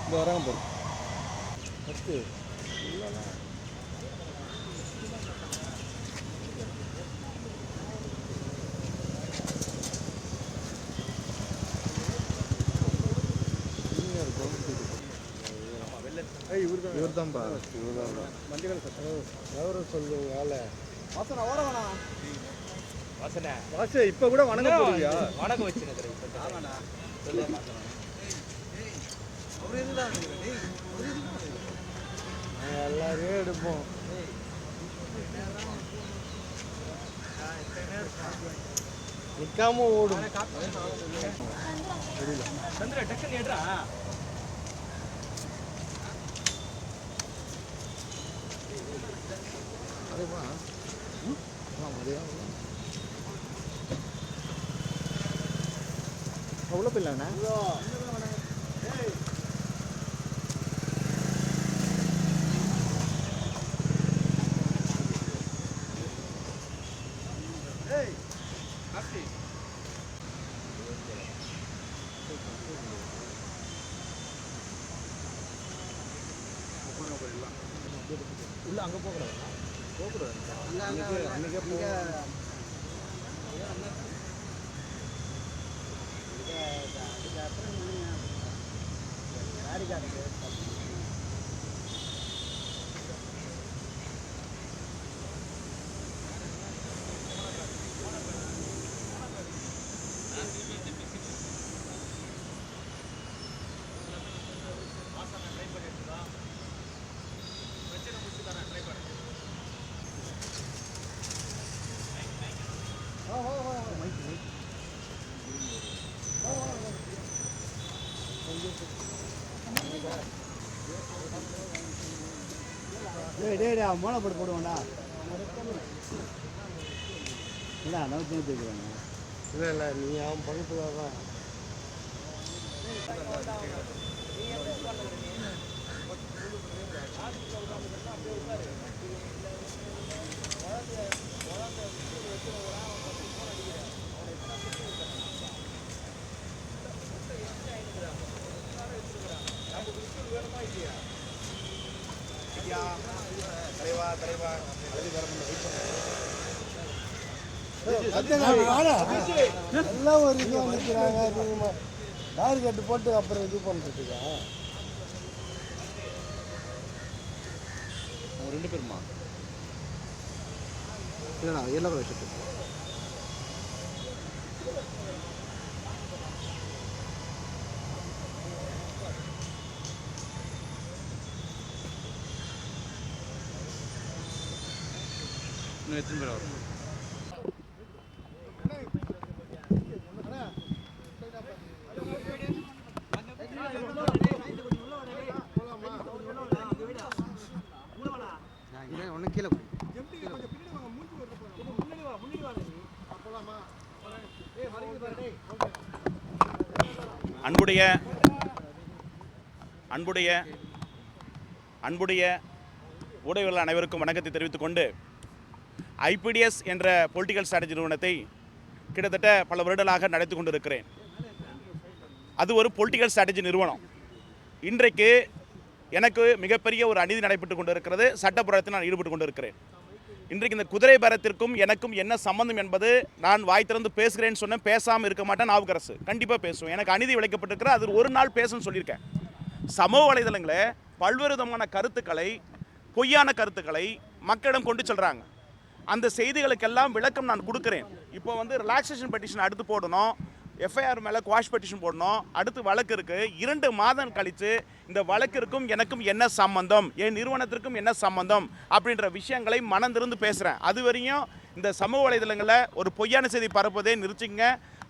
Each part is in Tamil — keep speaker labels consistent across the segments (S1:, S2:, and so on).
S1: இந்த வராங்க பாரு ஃபஸ்ட்டு இல்லைண்ணா இவர் தான்ப்பா வண்டிகள் எவரு சொல்லு வேலை வாசனை ஓட வேணாம் வாசனை வாச இப்போ கூட வணங்க போடுவியா வணக்க வச்சுருக்கிறேன் எல்லாரையும் எடுப்போம் நிற்காம ஓடும் சந்திர டக்குன்னு ஏடுறா அவ்வளோ பிள்ளைண்ணா உள்ள அங்கே போகக்கூடாதுண்ணா போகக்கூடாது அன்றைக்கே போக மோளை போட்டு போடுவோம்டா இல்லை நோக்கி நோக்கிக்கிறாங்க இல்லை இல்லை நீ அவன் பக்கத்துல தான் எல்லாம் ஒரு இது வந்துக்கிறாங்க தார் கட்டு போட்டு அப்புறம் இது பண்ணுறதுக்கா அவங்க 2 பேருமா இல்லைண்ணா எல்லாரும் வச்சுட்டு இன்னும் எத்தனை பேர் வரும் ஒன்று கீழே
S2: அன்புடைய ஊடகங்கள் அனைவருக்கும் வணக்கத்தை தெரிவித்துக் கொண்டு ஐபிடிஎஸ் என்ற பொலிட்டிக்கல் ஸ்ட்ராட்டஜி நிறுவனத்தை கிட்டத்தட்ட பல வருடங்களாக நடத்தி கொண்டிருக்கிறேன். அது ஒரு பொலிட்டிக்கல் ஸ்ட்ராட்டஜி நிறுவனம். இன்றைக்கு எனக்கு மிகப்பெரிய ஒரு அநீதி நடைபெற்று கொண்டிருக்கிறது. சட்டப்போராட்டத்தில் நான் ஈடுபட்டு கொண்டிருக்கிறேன். இன்றைக்கு இந்த குதிரை பேரத்திற்கும் எனக்கும் என்ன சம்பந்தம் என்பது நான் வாய் திறந்து பேசுகிறேன்னு சொன்னேன். பேசாமல் இருக்க மாட்டேன். நாவுக்கரசு கண்டிப்பாக பேசுவேன். எனக்கு அநீதி இழைக்கப்பட்டிருக்கிற அது ஒரு நாள் பேசணும்னு சொல்லியிருக்கேன். சமூக வலைதளங்களில் பல்வேறு விதமான கருத்துக்களை, பொய்யான கருத்துக்களை மக்களிடம் கொண்டு செல்கிறாங்க. அந்த செய்திகளுக்கெல்லாம் விளக்கம் நான் கொடுக்குறேன். இப்போ ரிலாக்ஸேஷன் பெட்டிஷன் அடுத்து போடணும், எஃப்ஐஆர் மேலே குவாஷ் பெட்டிஷன் போடணும், அடுத்து வழக்கு இருக்குது. 2 மாதம் கழித்து இந்த வழக்கிற்கும் எனக்கும் என்ன சம்பந்தம், என் நிறுவனத்திற்கும் என்ன சம்பந்தம் அப்படின்ற விஷயங்களை மனந்திருந்து பேசுகிறேன். அது வரையும் இந்த சமூக வலைதளங்களில் ஒரு பொய்யான செய்தி பரப்புவதே நிறுத்திங்க.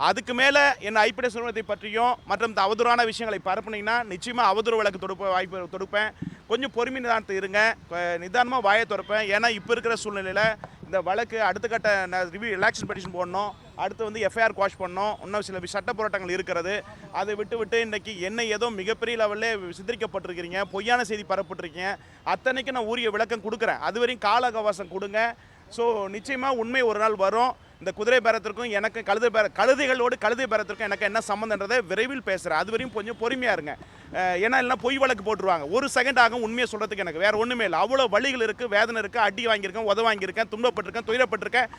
S2: அதுக்கு மேலே என்ன ஐபிடிஎஸ் நிறுவனத்தை பற்றியும் மற்றும் இந்த அவதூறான விஷயங்களை பரப்புனீங்கன்னா நிச்சயமாக அவதூறு வழக்கு தொடுப்பேன். கொஞ்சம் பொறுமை நிதானத்தை இருங்க. நிதானமாக வாயை திறப்பேன். ஏன்னா இப்போ இருக்கிற சூழ்நிலையில் இந்த வழக்கு அடுத்த கட்ட ரிலாக்ஸேஷன் பெட்டிஷன் போடணும், அடுத்து எஃப்ஐஆர் குவாஷ் பண்ணணும், இன்னும் சில சட்ட போராட்டங்கள் இருக்கிறது. அதை விட்டு இன்றைக்கி என்ன ஏதோ மிகப்பெரிய லெவலில் சித்தரிக்கப்பட்டிருக்கிறீங்க, பொய்யான செய்தி பரப்பிட்டுருக்கீங்க. அத்தனைக்கு நான் உரிய விளக்கம் கொடுக்குறேன். அது வரையும் கால அவகாசம் கொடுங்க. ஸோ நிச்சயமாக உண்மை ஒரு நாள் வரும். இந்த குதிரை பேரத்திற்கும் எனக்கு கழுதைகளோடு கழுதை பேரத்திற்கும் எனக்கு என்ன சம்மந்தன்றதை விரைவில் பேசுகிறேன். அது வரையும் கொஞ்சம் பொறுமையாக இருங்க. ஏன்னா இல்லைனா பொய் வழக்கு போட்டுருவாங்க. ஒரு செகண்ட் ஆகும் உண்மையை சொல்கிறதுக்கு. எனக்கு வேறு ஒன்றுமே இல்லை. அவ்வளோ வழிகள் இருக்குது, வேதனை இருக்குது, அடி வாங்கியிருக்கேன், உத வாங்கியிருக்கேன், துன்பப்பட்டிருக்கேன், துயரப்பட்டிருக்கேன்,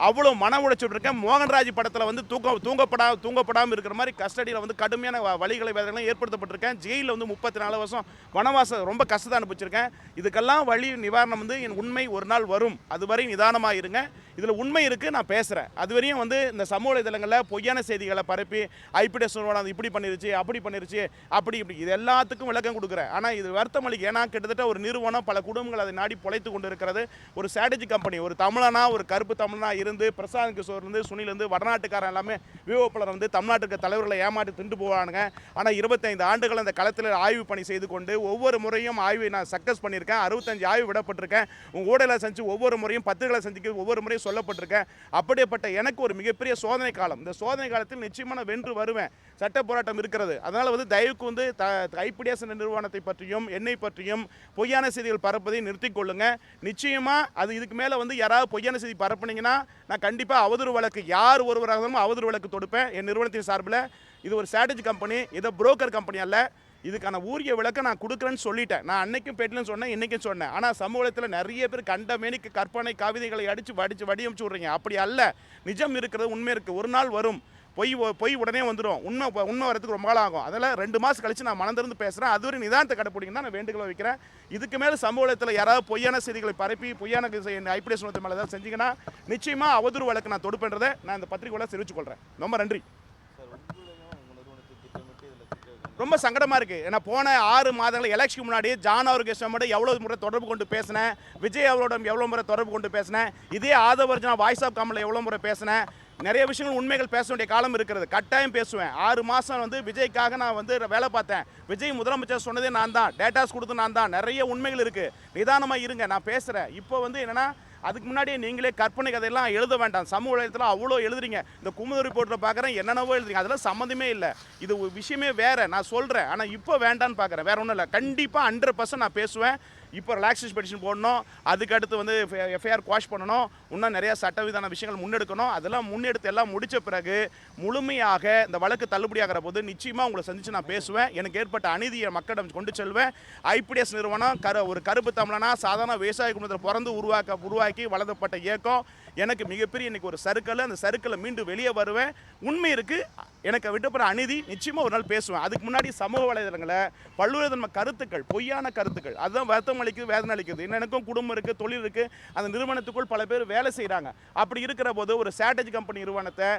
S2: அவ்வளோ மன உளைச்சல் இருக்கேன். மோகன்ராஜ் படத்தில் வந்து தூங்கப்படாமல் இருக்கிற மாதிரி கஸ்டடியில் வந்து கடுமையான வழிகளை வேதனைகளும் ஏற்படுத்தப்பட்டிருக்கேன். ஜெயிலில் வந்து 34 வருஷம் வனவாசம் ரொம்ப கஷ்டத்தை அனுப்பிச்சிருக்கேன். இதுக்கெல்லாம் வழி நிவாரணம் வந்து என் உண்மை ஒரு நாள் வரும். அதுவரை நிதானமாக இருங்க. இதில் உண்மை இருக்குது, நான் பேசுகிறேன். அதுவரையும் வந்து இந்த சமூக வலைதளங்களில் பொய்யான செய்திகளை பரப்பி ஐபிடிஎஸ் நிறுவனம் இப்படி பண்ணிருச்சு, அப்படி பண்ணிருச்சு, அப்படி இப்படி இது எல்லாத்துக்கும் விளக்கம் கொடுக்குறேன். ஆனால் இது வருத்தம் அளிக்கு. ஏன்னா கிட்டத்தட்ட ஒரு நிறுவனம் பல குடும்பங்கள் அதை நாடி பொழைத்து கொண்டு இருக்கிறது. ஒரு ஸ்ட்ராட்டஜி கம்பெனி, ஒரு தமிழனா, ஒரு கருப்பு தமிழனா இருந்து பிரசாந்த் கிஷோர்லேருந்து சுனிலேருந்து வடநாட்டுக்காரன் எல்லாமே விஓபலர் வந்து தமிழ்நாட்டுக்கு தலைவர்களை ஏமாற்றி திண்டு போவானுங்க. ஆனால் 25 ஆண்டுகள் அந்த களத்தில் ஆய்வு பணி செய்து கொண்டு ஒவ்வொரு முறையும் ஆய்வை நான் சக்ஸஸ் பண்ணியிருக்கேன். 65 ஆய்வு விடப்பட்டிருக்கேன். ஊடகங்களை செஞ்சு ஒவ்வொரு முறையும் பத்திரிகைகளை செஞ்சு ஒவ்வொரு முறையும் சொல்லப்பட்டிருக்கேன். அப்படிப்பட்ட எனக்கு ஒரு மிகப்பெரிய சோதனை காலம். இந்த சோதனை காலத்தில் நிச்சயமாக நான் வென்று வருவேன். சட்ட போராட்டம் இருக்கிறது. அதனால் வந்து தயவுக்கு வந்து ஐபிடிஎஸ் நிறுவனத்தை பற்றியும் என்னை பற்றியும் பொய்யான செய்திகள் பரப்பதை நிறுத்திக் கொள்ளுங்க. நிச்சயமாக அது இதுக்கு மேலே வந்து யாராவது பொய்யான செய்தி பரப்புனீங்கன்னா நான் கண்டிப்பாக அவதூறு வழக்கு யார் ஒருவராக அவதூறு வழக்கு தொடுப்பேன் என் நிறுவனத்தின் சார்பில். இது ஒரு ஸ்ட்ராட்டஜி கம்பெனி, இதை புரோக்கர் கம்பெனி அல்ல. இதுக்கான உரிய விளக்கம் நான் கொடுக்குறேன்னு சொல்லிட்டேன். நான் அன்னைக்கும் பேட்டிலும் சொன்னேன், இன்றைக்கும் சொன்னேன். ஆனால் சமூகத்தில் நிறைய பேர் கண்டமேனிக்கு கற்பனை கவிதைகளை வடியமைச்சு விட்றீங்க. அப்படி அல்ல. நிஜம் இருக்கிறது, உண்மை இருக்குது. ஒரு நாள் வரும். பொய் உடனே வந்துடும். உண்மை வரதுக்கு ரொம்ப நாள் ஆகும். அதில் 2 மாதம் கழித்து நான் மனந்திருந்து பேசுகிறேன். அதுவரை நிதானத்தை கடைப்பிடிங்க தான் நான் வேண்டுகோளை வைக்கிறேன். இதுக்கு மேலே சமூகத்தில் யாராவது பொய்யான செய்திகளை பரப்பி பொய்யான ஐபிடிஎஸ் நிறுவனத்தை மேலே ஏதாவது செஞ்சிங்கன்னா நிச்சயமாக அவதூறு வழக்கு நான் தொடுப்பேன்றதை நான் இந்த பத்திரிகையோட தெரிவித்துக்கொள்கிறேன். ரொம்ப நன்றி. ரொம்ப சங்கடமாக இருக்குது. ஏன்னா போன 6 மாதங்கள் எலெக்ஷனுக்கு முன்னாடி ஜான் ஆர்கெஸ்ட்ராமோட எவ்வளோ முறை தொடர்பு கொண்டு பேசினேன், விஜய் அவரோட எவ்வளோ முறை தொடர்பு கொண்டு பேசினேன், இதே ஆதவர்ஜனா வாய்ஸ் ஆஃப் காமனில் எவ்வளோ முறை பேசினேன். நிறைய விஷயங்கள் உண்மைகள் பேச வேண்டிய காலம் இருக்கிறது. கட்டாயம் பேசுவேன். 6 மாதம் வந்து விஜய்க்காக நான் வந்து வேலை பார்த்தேன். விஜய் முதலமைச்சர் சொன்னதே நான் தான், டேட்டாஸ் கொடுத்து நான் தான். நிறைய உண்மைகள் இருக்குது. நிதானமாக இருங்க, நான் பேசுகிறேன். இப்போ வந்து என்னென்னா அதுக்கு முன்னாடியே நீங்களே கற்பனை கதையெல்லாம் எழுத வேண்டாம். சமூக வலைத்தளத்தில் அவ்வளோ எழுதுறீங்க. இந்த குமுத ரிப்போர்ட்டில் பார்க்குறேன், என்னென்னவோ எழுதுறீங்க. அதெல்லாம் சம்மந்தமே இல்லை. இது விஷயமே வேறு. நான் சொல்கிறேன், ஆனால் இப்போ வேண்டான்னு பார்க்குறேன். வேறு ஒன்றும் இல்லை. கண்டிப்பாக 100% நான் பேசுவேன். இப்போ ரிலாக்ஸேஷன் பெட்டிஷன் போடணும், அதுக்கடுத்து வந்து எஃப்ஐஆர் குவாஷ் பண்ணணும், இன்னும் நிறையா சட்டவிதான விஷயங்கள் முன்னெடுக்கணும். அதெல்லாம் முன்னெடுத்து எல்லாம் முடித்த பிறகு முழுமையாக இந்த வழக்கு தள்ளுபடியாகிற போது நிச்சயமாக உங்களை சந்தித்து நான் பேசுவேன். எனக்கு ஏற்பட்ட அநீதியை மக்களிடம் கொண்டு செல்வேன். ஐபிடிஎஸ் நிறுவனம் ஒரு கருப்பு தமிழனா சாதாரண விவசாய குடும்பத்தில் பிறந்து உருவாக்கி வளர்ந்தப்பட்ட இயக்கம். எனக்கு மிகப்பெரிய இன்றைக்கி ஒரு சர்க்கிள். அந்த சர்க்கிளில் மீண்டும் வெளியே வருவேன். உண்மை இருக்குது. எனக்கு விட்டப்பட அநீதி நிச்சயமாக ஒரு நாள் பேசுவேன். அதுக்கு முன்னாடி சமூக வலைதளங்களில் பல்வேறு கருத்துக்கள், பொய்யான கருத்துக்கள், அதுதான் வருத்தம் அளிக்குது, வேதனை அளிக்குது. எனக்கும் குடும்பம் இருக்குது, தொழில் இருக்குது. அந்த நிறுவனத்துக்குள் பல பேர் வேலை செய்கிறாங்க. அப்படி இருக்கிற போது ஒரு ஸ்ட்ராட்டஜி கம்பெனி நிறுவனத்தை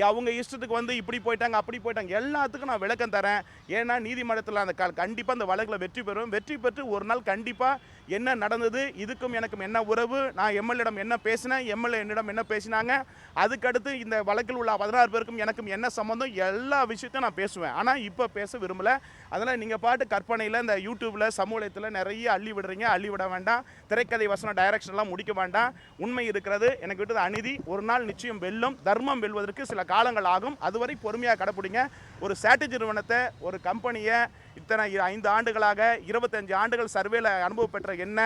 S2: அவங்க இஷ்டத்துக்கு வந்து இப்படி போயிட்டாங்க, அப்படி போயிட்டாங்க, எல்லாத்துக்கும் நான் விளக்கம் தரேன். ஏன்னா நீதிமன்றத்தில் அந்த கண்டிப்பாக அந்த வழக்கில் வெற்றி பெறும். வெற்றி பெற்று ஒரு நாள் கண்டிப்பாக என்ன நடந்தது, இதுக்கும் எனக்கும் என்ன உறவு, நான் எம்எல்ஏடம் என்ன பேசினேன், எம்எல்ஏ என்னிடம் என்ன பேசினாங்க, அதுக்கடுத்து இந்த வழக்கில் உள்ள 16 பேருக்கும் எனக்கும் என்ன சம்மந்தம், எல்லா விஷயத்தையும் நான் பேசுவேன். ஆனால் இப்போ பேச விரும்பலை. அதனால் நீங்கள் பாட்டு கற்பனையில் இந்த யூடியூப்பில் சமூகத்தில் நிறைய அள்ளி விடுறீங்க. அள்ளி விட வேண்டாம். திரைக்கதை வசனம் டைரக்ஷன்லாம் முடிக்க வேண்டாம். உண்மை இருக்கிறது. எனக்கு விட்டது அநீதி. ஒரு நாள் நிச்சயம் வெல்லும். தர்மம் வெல்வதற்கு சில காலங்கள் ஆகும். அதுவரை பொறுமையாக கடைப்பிடிங்க. ஒரு ஸ்ட்ராட்டஜி நிறுவனத்தை, ஒரு கம்பெனியை இத்தனை 5 ஆண்டுகளாக 25 ஆண்டுகள் சர்வேல அனுபவம் பெற்ற என்ன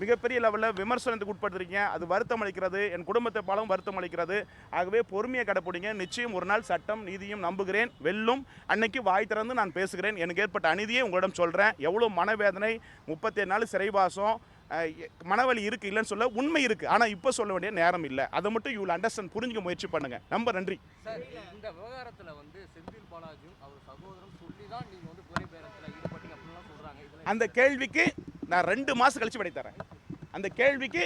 S2: மிகப்பெரிய லெவலில் விமர்சனத்துக்கு உட்படுத்திருக்கீங்க. அது வருத்தம் அளிக்கிறது. என் குடும்பத்தை பாலும் வருத்தம் அளிக்கிறது. ஆகவே பொறுமையை கடைப்பிடிங்க. நிச்சயம் ஒரு நாள் சட்டம் நீதியும் நம்புகிறேன் வெல்லும். அன்னைக்கு வாய் திறந்து நான் பேசுகிறேன். எனக்கு ஏற்பட்ட அநீதியை உங்களிடம் சொல்கிறேன். எவ்வளோ மனவேதனை, 37 நாள் சிறைவாசம், மனவலி இருக்குது, இல்லைன்னு சொல்ல உண்மை இருக்குது. ஆனால் இப்போ சொல்ல வேண்டிய நேரம் இல்லை. அதை மட்டும் யூ வில் அண்டர்ஸ்டாண்ட், புரிஞ்சுக்க முயற்சி பண்ணுங்க. ரொம்ப நன்றி.
S3: இந்த விவகாரத்தில் வந்து செந்தில் பாலாஜியும் அவர் சகோதரன் சொல்லி தான் நீங்கள் வந்து குதிரை பேரத்தில் ஈடுபட்டீங்க அப்படின்லாம் சொல்கிறாங்க.
S2: அந்த கேள்விக்கு நான் 2 மாதம் கழித்து விடை தரேன். அந்த கேள்விக்கு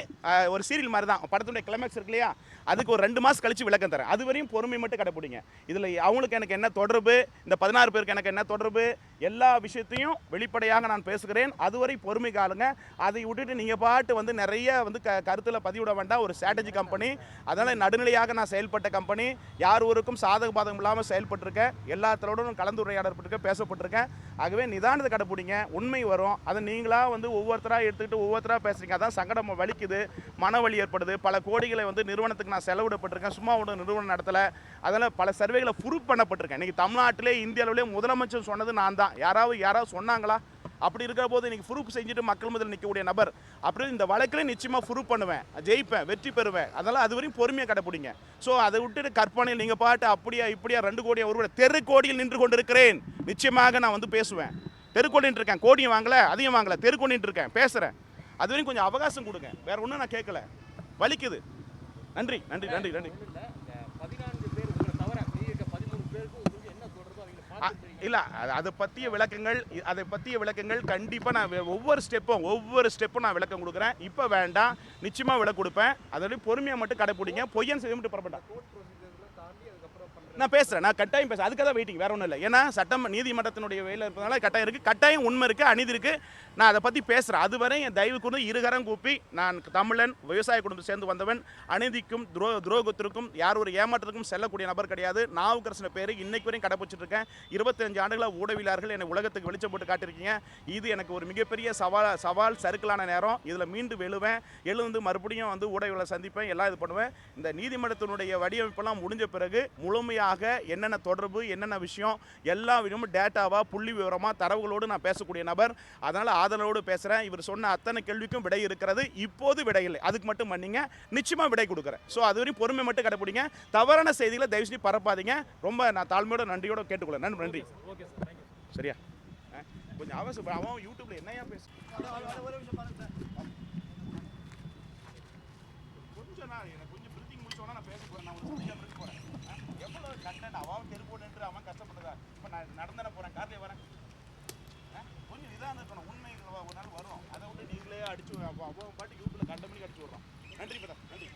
S2: ஒரு சீரியல் மாதிரி தான், படத்துடைய கிளைமேக்ஸ் இருக்கு இல்லையா, அதுக்கு ஒரு 2 மாதம் கழித்து விளக்கம் தரேன். அது வரையும் பொறுமை மட்டும் கடைப்பிடிங்க. இதில் அவங்களுக்கு எனக்கு என்ன தொடர்பு, இந்த 16 பேருக்கு எனக்கு என்ன தொடர்பு, எல்லா விஷயத்தையும் வெளிப்படையாக நான் பேசுகிறேன். அதுவரை பொறுமை காலுங்க. அதை விட்டுட்டு நீங்கள் பாட்டு வந்து நிறைய வந்து கருத்தில் பதிவிட வேண்டாம். ஒரு ஸ்ட்ராட்டஜி கம்பெனி, அதனால் நடுநிலையாக நான் செயல்பட்ட கம்பெனி. யார் ஊருக்கும் சாதக பாதகம் இல்லாமல் செயல்பட்டிருக்கேன். எல்லாத்தோடும் கலந்துரையாடப்பட்டிருக்கேன், பேசப்பட்டிருக்கேன். ஆகவே நிதானத்தை கடைப்பிடிங்க. உண்மை வரும். அதை நீங்களாக வந்து ஒவ்வொருத்தராக எடுத்துக்கிட்டு ஒவ்வொருத்தராக பேசுகிறீங்க. அதான் சங்கடம் வலிக்குது, மனவலி ஏற்படுது. பல கோடிகளை வந்து நிறுவனத்துக்கு நான் செலவிடப்பட்டிருக்கேன். சும்மா ஒரு நிறுவனம் நடத்தலை. அதனால் பல சர்வேகளை ப்ரூவ் பண்ணப்பட்டிருக்கேன். இன்றைக்கி தமிழ்நாட்டிலே இந்தியாவிலே முதலமைச்சர் சொன்னது நான் தான். யாராவது சொன்னாங்களா? அப்படி இருக்கிற போது இன்னைக்கு ப்ரூஃப் செஞ்சுட்டு மக்கள் முதல் நிற்கக்கூடிய நபர். அப்படி இந்த வழக்கில் நிச்சயமாக ப்ரூஃப் பண்ணுவேன், ஜெயிப்பேன், வெற்றி பெறுவேன். அதனால் அது வரையும் பொறுமையாக கடைப்பிடிங்க. ஸோ அதை விட்டுட்டு கற்பனையில் நீங்கள் பாட்டு அப்படியா இப்படியா 2 கோடியா 1 கோடி தெருக்கோடியில் நின்று கொண்டிருக்கிறேன். நிச்சயமாக நான் வந்து பேசுவேன். தெருக்கோடின்னு இருக்கேன், கோடியும் வாங்கலை அதையும் வாங்கலை, தெருக்கோடின்னு இருக்கேன், பேசுகிறேன். அது வரையும் கொஞ்சம் அவகாசம் கொடுங்க. வேற ஒன்றும் நான் கேட்கல, வலிக்குது. நன்றி நன்றி நன்றி நன்றி.
S3: 14 பேர் உங்களை தவிர மீதி இருக்க 13 பேருக்கு உங்களுக்கு என்ன தொடர்பு அவங்க பார்த்துக்கிறீங்க?
S2: இல்லை அதை பற்றிய விளக்கங்கள் கண்டிப்பாக நான் ஒவ்வொரு ஸ்டெப்பும் நான் விளக்கம் கொடுக்குறேன். இப்போ வேண்டாம், நிச்சயமாக விளக்கு கொடுப்பேன். அதோடய பொறுமையாக மட்டும் கடைப்பிடிங்க. பொய்யன் செய்ய மட்டும் புறப்பட்டான் நான் பேசுகிறேன், நான் கட்டாயம் பேசுகிறேன். அதுக்காக தான் வெயிட்டிங், வேற ஒன்றும் இல்லை. ஏன்னா சட்டம் நீதிமன்றத்தினுடைய வேலை இருப்பதனால கட்டாயம் இருக்குது, கட்டாயம் உண்மை இருக்குது, அநீதி இருக்குது. நான் அதை பற்றி பேசுகிறேன். அதுவரை என் தயவு கூர்ந்து இருகரம் கூப்பி, நான் தமிழன், விவசாய குடும்பத்தை சேர்ந்து வந்தவன், அநீதிக்கும் துரோகத்திற்கும் யார் ஒரு ஏமாற்றத்துக்கும் செல்லக்கூடிய நபர் கிடையாது. நாவுக்கரசன பேர் இன்னைக்கு வரையும் கடைப்பிடிச்சிட்டு இருக்கேன். 25 ஆண்டுகளாக ஊடகவியலாளர்கள் என்னை உலகத்துக்கு வெளிச்சம் போட்டு காட்டியிருக்கீங்க. இது எனக்கு ஒரு மிகப்பெரிய சவால் சறுக்கலான நேரம். இதில் மீண்டும் எழுந்து மறுபடியும் வந்து ஊடகவியலை சந்திப்பேன், எல்லாம் இது பண்ணுவேன். இந்த நீதிமன்றத்தினுடைய வடிவமைப்பெல்லாம் முடிஞ்ச பிறகு முழுமையாக என்னென்ன தொடர்பு, என்னென்ன விஷயம், எல்லா விஷயமும் டேட்டாவாக புள்ளி விவரமாக தரவுகளோடு நான் பேசக்கூடிய நபர். அதனால் ஆதரவோடு பேசுகிறேன். இவர் சொன்ன அத்தனை கேள்விக்கும் விடை இருக்கிறது. இப்போது விடை இல்லை, அதுக்கு மட்டும் பண்ணீங்க, நிச்சயமாக விடை கொடுக்குறேன். ஸோ அது வரையும் பொறுமை மட்டும் கடைப்பிடிங்க. தவறான செய்திகளை தயவு செஞ்சு பரப்பாதீங்க. ரொம்ப நான் தாழ்மையோட நன்றியோட கேட்டுக்கொள்ளேன். நன்றி. சரியா? கொஞ்சம் அவசியம். அவன் யூடியூப்ல என்னையா பேசு கொஞ்சம் நான் எனக்கு கொஞ்சம் பிரீத்திங் முடிச்சோன்னா நான் பேச போகிறேன். நான் ஒரு பிரீத் போகிறேன். எவ்வளோ கண்டென்ட் அவன் தெருப்போட்டு அவன் கஷ்டப்பட்டதா. இப்போ நான் நடந்தானே போகிறேன், கார்லேயே வரேன். கொஞ்சம் இதாக இருக்கணும். உண்மை ஒரு நாள் வரும். அதை விட்டு நீங்களே அடிச்சு அவன் பாட்டு யூடியூப்ல கண்ட மணிக்கு அடிச்சு விட்றான். நன்றி பதா, நன்றி.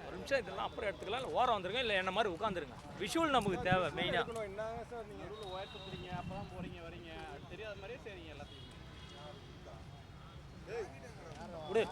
S4: ஒரு நிமிஷம், இதெல்லாம் அப்புறம் எடுத்துக்கலாம். இல்லை ஓரம் வந்துருங்க, இல்லை என்ன மாதிரி உட்காந்துருங்க. விஷுவல் நமக்கு தேவை மெயினாக.
S1: என்னங்க சார் நீங்கள்
S2: நடுவில் உயர்த்து போகிறீங்க, அப்போ தான் போகிறீங்க வரீங்க, தெரியாத மாதிரியே சரிங்க எல்லாத்தையும்.
S4: விடு.